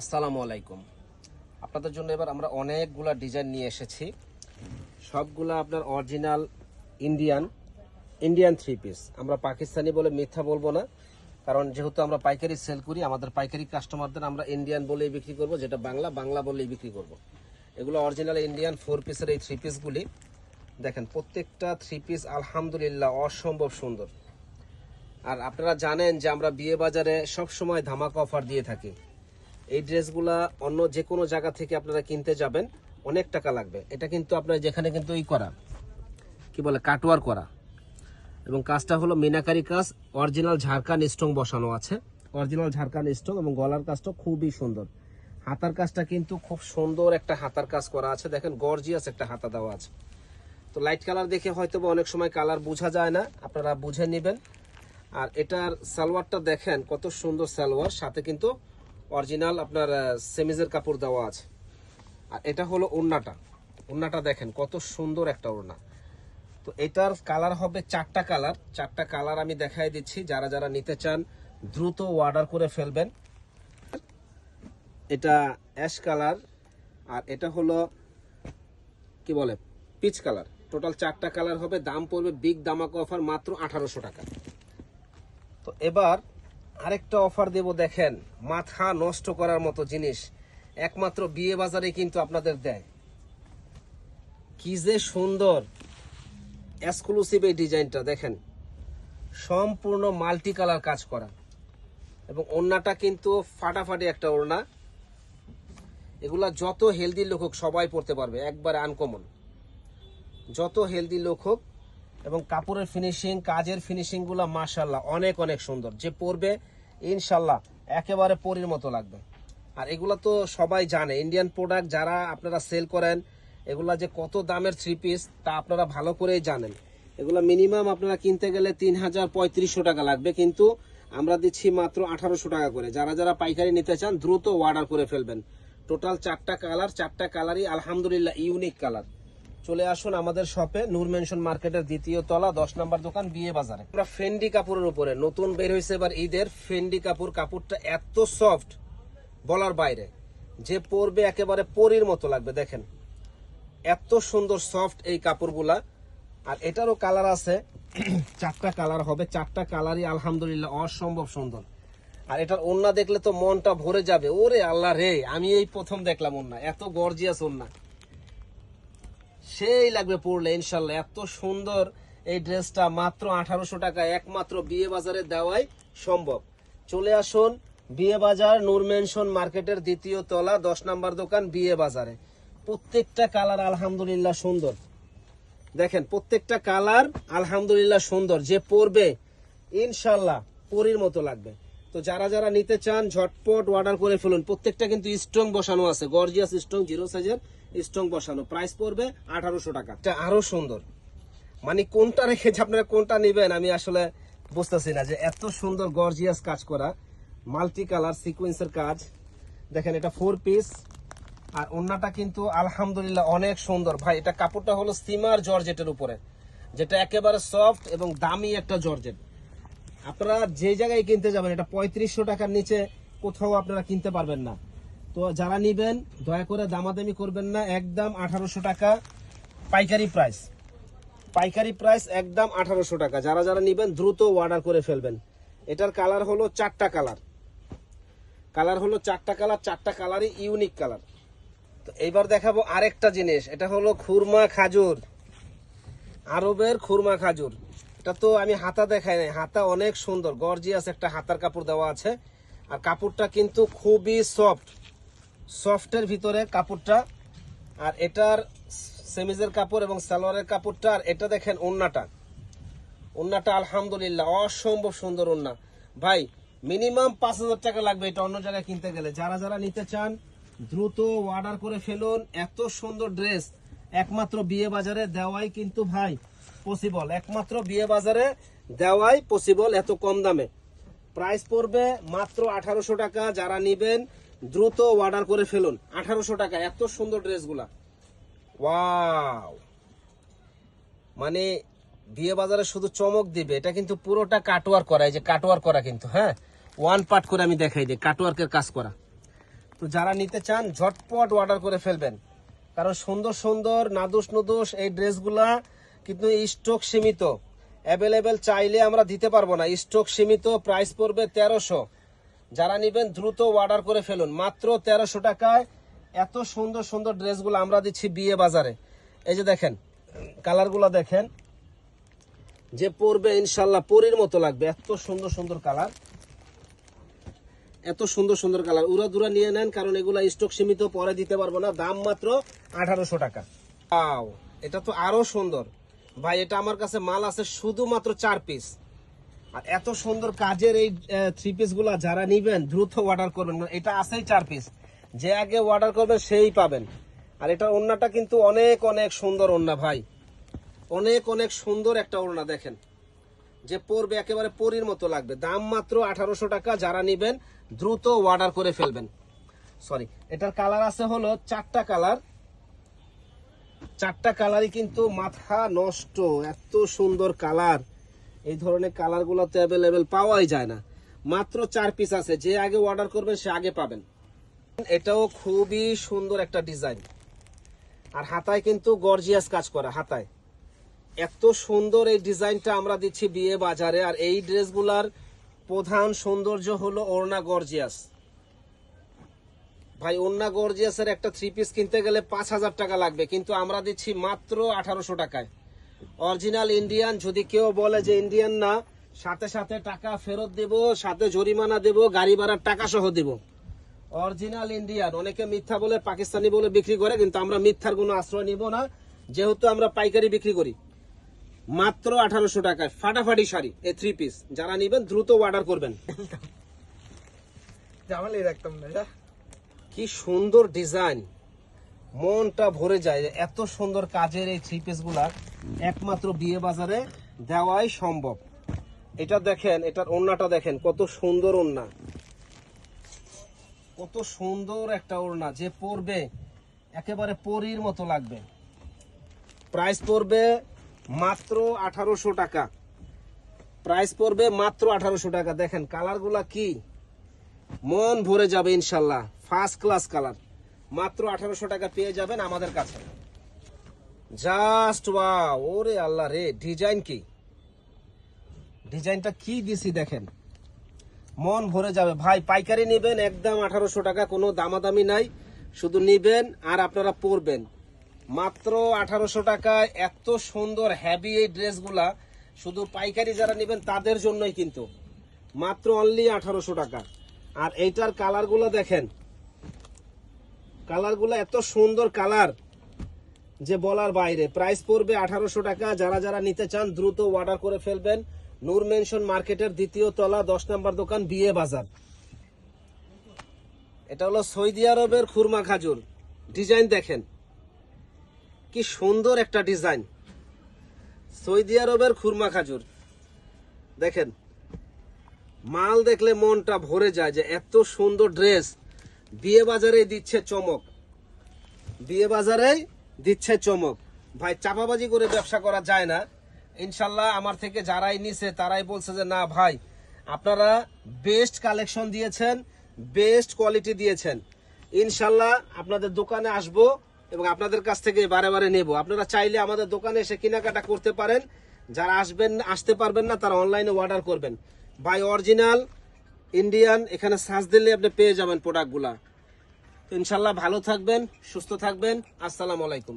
আসসালামু আলাইকুম। আপনাদের জন্য এবার আমরা অনেকগুলা ডিজাইন নিয়ে এসেছি। সবগুলা আপনার original Indian Indian three piece. আমরা পাকিস্তানি বলে মিথ্যা বলবো না, কারণ যেহেতু আমরা পাইকারি সেল করি, আমাদের পাইকারি কাস্টমারদের আমরা ইন্ডিয়ান বলেই বিক্রি করব, যেটা বাংলা বাংলা বলেই বিক্রি করব। এগুলো অরিজিনাল ইন্ডিয়ান 4 পিসের এই থ্রি পিসগুলি দেখেন, প্রত্যেকটা থ্রি পিস আলহামদুলিল্লাহ অসম্ভব সুন্দর। আর আপনারা জানেন যে আমরা বিয়ে বাজারে সব সময় ধামাকা অফার দিয়ে থাকি। এই ড্রেসগুলা অন্য যে কোনো জায়গা থেকে আপনারা কিনতে যাবেন অনেক টাকা লাগবে। এটা কিন্তু আপনার যেখানে কিন্তু করা কি বলে কাটওয়ার করা, এবং কাজটা হলো মিনাকারি কাজ, অরিজিনাল ঝাড়খান স্টোন বসানো আছে, অরিজিনাল ঝাড়খান স্টোন, এবং গলার কাজটা খুবই সুন্দর। হাতার কাজটা কিন্তু খুব সুন্দর একটা হাতার কাজ করা আছে, দেখেন গর্জিয়াস একটা হাতা দেওয়া আছে। তো লাইট কালার দেখে হয়তো বা অনেক সময় কালার বোঝা যায় না, আপনারা বুঝে নেবেন। আর এটার সালোয়ারটা দেখেন কত সুন্দর সালোয়ার, সাথে কিন্তু অরিজিনাল আপনার সেমিজের কাপড় দেওয়া আছে। আর এটা হলো ওড়নাটা দেখেন কত সুন্দর একটা ওড়না। তো এটার কালার হবে চারটা কালার আমি দেখাই দিচ্ছি। যারা যারা নিতে চান দ্রুত অর্ডার করে ফেলবেন। এটা অ্যাশ কালার, আর এটা হলো কি বলে পিচ কালার। টোটাল চারটা কালার হবে। দাম পড়বে বিগ ধামাকা অফার মাত্র 1800 টাকা। তো এবার আরেকটা অফার দেব, দেখেন মাথা নষ্ট করার মতো জিনিস একমাত্র বিয়ে বাজারে কিন্তু আপনাদের দেয়। কি যে সুন্দর এক্সক্লুসিভ এই ডিজাইনটা দেখেন, সম্পূর্ণ মাল্টি কালার কাজ করা, এবং ওড়নাটা কিন্তু ফাটাফাটি একটা ওড়না। এগুলা যত হেলদি লোক হোক সবাই পরতে পারবে, একবারে আনকমন, যত হেলদি লোক হোক। এবং কাপড়ের ফিনিশিং, কাজের ফিনিশিং গুলা মাশাআল্লাহ অনেক অনেক সুন্দর। যে পরবে ইনশাল্লাহ একেবারে পরীর মতো লাগবে। আর এগুলা তো সবাই জানে, ইন্ডিয়ান প্রোডাক্ট যারা আপনারা সেল করেন, এগুলা যে কত দামের থ্রি পিস তা আপনারা ভালো করেই জানেন। এগুলা মিনিমাম আপনারা কিনতে গেলে 3500 টাকা লাগবে, কিন্তু আমরা দিচ্ছি মাত্র 1800 টাকা করে। যারা যারা পাইকারি নিতে চান দ্রুত অর্ডার করে ফেলবেন। টোটাল চারটা কালারই আলহামদুলিল্লাহ ইউনিক কালার। চলে আসুন আমাদের শপে, নূর মেনশন মার্কেটের 2য় তলা, 10 নম্বর দোকান, বিয়ে বাজারে। আমরা ফেন্ডি কাপড়ের উপরে নতুন বের হয়েছে এবার ঈদের ফেন্ডি কাপড়টা এত সফট বলার বাইরে, যে পরবে একেবারে পরীর মতো লাগবে। দেখেন এত সুন্দর সফট এই কাপড়গুলা। আর এটারও কালার আছে, চারটা কালার হবে, চারটা কালারই আলহামদুলিল্লাহ অসম্ভব সুন্দর। আর এটার ওড়না দেখলে তো মনটা ভরে যাবে। ওরে আল্লাহ রে, আমি এই প্রথম দেখলাম ওড়না, এত গর্জিয়াস ওড়না, সেই লাগবে পড়লে ইনশাল্লাহ। এত সুন্দর এই ড্রেসটা মাত্র 1800 টাকা একমাত্র বিয়ে বাজারে দেওয়াই সম্ভব। চলে আসুন বিয়ে বাজার, নূর মেনশন মার্কেটের 2য় তলা, 10 নম্বর দোকান, বিয়ে বাজারে। প্রত্যেকটা কালার আলহামদুলিল্লাহ সুন্দর, দেখেন প্রত্যেকটা কালার আলহামদুলিল্লাহ সুন্দর। যে পরবে ইনশাল্লাহ পরীর মতো লাগবে। তো যারা যারা নিতে চান ঝটপট অর্ডার করে ফেলুন। প্রত্যেকটা কিন্তু স্ট্রং বসানো আছে, গর্জিয়াস স্ট্রং, 0 সাইজের স্ট্রং বসানো। প্রাইস পড়বে 1800 টাকা। এটা আরো সুন্দর, মানে কোনটা রেখেছে আপনারা কোনটা নেবেন আমি আসলে বুঝতেছি না। যে এত সুন্দর গর্জিয়াস কাজ করা, মাল্টি কালার সিকোয়েন্সের কাজ। দেখেন এটা 4 পিস, আর ওড়নাটা কিন্তু আলহামদুলিল্লাহ অনেক সুন্দর। ভাই এটা কাপড়টা হলো সিমার জর্জেটের উপরে, যেটা একেবারে সফট এবং দামি একটা জর্জেট। আপনারা যে জায়গায় কিনতে যাবেন এটা 3500 টাকার নিচে কোথাও আপনারা কিনতে পারবেন না। তো যারা নিবেন দয়া করে দামাদামি করবেন না, একদম 1800 টাকা পাইকারি প্রাইস একদম 1800 টাকা। যারা যারা নিবেন দ্রুত অর্ডার করে ফেলবেন। এটার কালার হলো চারটা চারটা কালারই ইউনিক কালার। তো এইবার দেখাবো আরেকটা জিনিস, এটা হলো খুরমা খাজুর, আরবের খুরমা খাজুর। এটা তো আমি হাতা দেখাই নাই, হাতা অনেক সুন্দর গর্জিয়াস একটা হাতার কাপড় দেওয়া আছে। আর কাপড়টা কিন্তু খুবই সফটের ভিতরে কাপড়টা। আর এটার সেমিজের কাপড় এবং সালোয়ারের কাপড়টা। আর এটা দেখেন ওড়নাটা আলহামদুলিল্লাহ অসম্ভব সুন্দর ওড়না। ভাই মিনিমাম 5000 টাকা লাগবে এটা অন্য জায়গায় কিনতে গেলে। যারা যারা নিতে চান দ্রুত অর্ডার করে ফেলুন। এত সুন্দর ড্রেস একমাত্র বিয়ে বাজারে দেওয়াই কিন্তু ভাই পসিবল, একমাত্র বিয়ে বাজারে দেওয়াই পসিবল এত কম দামে। প্রাইস পড়বে মাত্র 1800 টাকা। যারা নিবেন দ্রুত অর্ডার করে ফেলুন। 1800 টাকা এত সুন্দর ড্রেসগুলা, ওয়াও, মানে বিয়ে বাজারে শুধু চমক দিবে। এটা কিন্তু পুরোটা কাটওয়ার্ক করা, এই যে কাটওয়ার্ক করা কিন্তু, হ্যাঁ ওয়ান পার্ট করে আমি দেখাই দিই, কাটওয়ার্কের কাজ করা। তো যারা নিতে চান ঝটপট অর্ডার করে ফেলবেন, কারণ সুন্দর সুন্দর নাদুস নুদুস এই ড্রেসগুলা কিন্তু স্টক সীমিত, অ্যাভেলেবেল চাইলে আমরা দিতে পারবো না, স্টক সীমিত। প্রাইস পড়বে 1300। যারা নেবেন দ্রুত অর্ডার করে ফেলুন, মাত্র 1300 টাকায় এত সুন্দর সুন্দর ড্রেসগুলো আমরা দিচ্ছি বিয়ে বাজারে। এই যে দেখেন কালারগুলো দেখেন, যে পরবে ইনশাল্লাহ পরীর মতো লাগবে, এত সুন্দর সুন্দর কালার, এত সুন্দর সুন্দর কালার। উড়া দুরা নিয়ে নেন, কারণ এগুলা স্টক সীমিত, পরে দিতে পারবো না। দাম মাত্র 1800 টাকা। এটা তো আরো সুন্দর ভাই, এটা আমার কাছে মাল আছে শুধুমাত্র 4 পিস। আর এত সুন্দর কাজের এই 3 পিস গুলা যারা নিবেন দ্রুত অর্ডার করবেন, এটা আছেই 4 পিস, যে আগে অর্ডার করবেন সেই পাবেন। আর এটা ওড়নাটা কিন্তু অনেক অনেক সুন্দর ওড়না ভাই, অনেক অনেক সুন্দর একটা ওড়না দেখেন, যে পরবে একেবারে পরীর মতো লাগবে। দাম মাত্র 1800 টাকা। যারা নিবেন দ্রুত অর্ডার করে ফেলবেন। সরি, এটার কালার আছে হলো 4টা কালার, 4টা কালারই কিন্তু মাথা নষ্ট, এত সুন্দর কালার। এই ধরনের কালারগুলো তো অ্যাভেলেবেল পাওয়াই যায় না, মাত্র 4 পিস আছে, যে আগে অর্ডার করবেন সে আগে পাবেন। এটাও খুবই সুন্দর একটা ডিজাইন, আর হাতায় কিন্তু গর্জিয়াস কাজ করা, হাতায় এত সুন্দর এই ডিজাইনটা আমরা দিচ্ছি বিয়ে বাজারে। আর এই ড্রেসগুলার প্রধান সৌন্দর্য হলো ওড়না গর্জিয়াস ভাই। ওড়না গর্জিয়াসের একটা 3 পিস কিনতে গেলে 5000 টাকা লাগবে, কিন্তু আমরা দিচ্ছি মাত্র 1800 টাকায়। Original Indian. যদি কেউ বলে যে ইন্ডিয়ান না, সাথে সাথে টাকা ফেরত দেব, সাথে জরিমানা দেব, গাড়ি ভাড়ার টাকা সহ দেব। Original Indian. অনেকে মিথ্যা বলে পাকিস্তানি বলে বিক্রি করে, কিন্তু আমরা মিথ্যার কোনো আশ্রয় নিব না, যেহেতু আমরা পাইকারি বিক্রি করি। মাত্র 1800 টাকায় ফাটাফাটি শাড়ি এই 3 পিস। যারা নিবেন দ্রুত অর্ডার করবেন। কি সুন্দর ডিজাইন, মনটা ভরে যায়। এত সুন্দর কাজের এই 3 পিস গুলা একমাত্র বিয়ে বাজারে দেওয়াই সম্ভব। এটা দেখেন, এটার ওড়নাটা দেখেন, কত সুন্দর ওড়না, কত সুন্দর একটা ওড়না, যে পরবে একেবারে পরীর মতো লাগবে। প্রাইস পড়বে মাত্র 1800 টাকা। প্রাইস পড়বে মাত্র 1800 টাকা। দেখেন কালারগুলা কি, মন ভরে যাবে ইনশাল্লাহ। ফার্স্ট ক্লাস কালার, মাত্র 1800 টাকা পেয়ে যাবেন আমাদের কাছে। জাস্ট ওয়াও, ওরে আল্লাহ রে, ডিজাইন কি, ডিজাইনটা কি দিছি দেখেন, মন ভরে যাবে ভাই। পাইকারি নেবেন একদম 1800 টাকা, কোনো দামাদামি নাই, শুধু নিবেন আর আপনারা পরবেন। মাত্র 1800 টাকায় এত সুন্দর হেভি এই ড্রেসগুলা শুধু পাইকারি যারা নেবেন তাদের জন্যই, কিন্তু মাত্র অনলি 1800 টাকা। আর এইটার কালারগুলো দেখেন, কালারগুলো এত সুন্দর কালার যে বলার বাইরে। প্রাইস পড়বে 1800 টাকা। যারা যারা নিতে চান দ্রুত অর্ডার করে ফেলবেন। নূর মেনশন মার্কেটের 2য় তলা 10 নম্বর দোকান, বিয়ে বাজার। এটা হলো সৌদি আরবের খুরমা খাজুর। ডিজাইন দেখেন কি সুন্দর একটা ডিজাইন, সৌদি আরবের খুরমা খাজুর দেখেন। মাল দেখলে মনটা ভরে যায়, যে এত সুন্দর ড্রেস বিয়ে বাজারে দিচ্ছে চমক, বিয়ে বাজারে দিচ্ছে চমক ভাই। চাপাবাজি করে ব্যবসা করা যায় না। ইনশাল্লাহ আমার থেকে যারাই নিছে তারাই বলছে যে না ভাই, আপনারা বেস্ট কালেকশন দিয়েছেন, বেস্ট কোয়ালিটি দিয়েছেন। ইনশাল্লাহ আপনাদের দোকানে আসবো এবং আপনাদের কাছ থেকে বারে বারে নেব। আপনারা চাইলে আমাদের দোকানে এসে কেনাকাটা করতে পারেন। যারা আসতে পারবেন না তারা অনলাইনে অর্ডার করবেন ভাই। অরিজিনাল ইন্ডিয়ান, এখানে সার্চ দিলে আপনি পেয়ে যাবেন প্রোডাক্টগুলা। ইনশাল্লাহ ভালো থাকবেন, সুস্থ থাকবেন। আসসালামু আলাইকুম।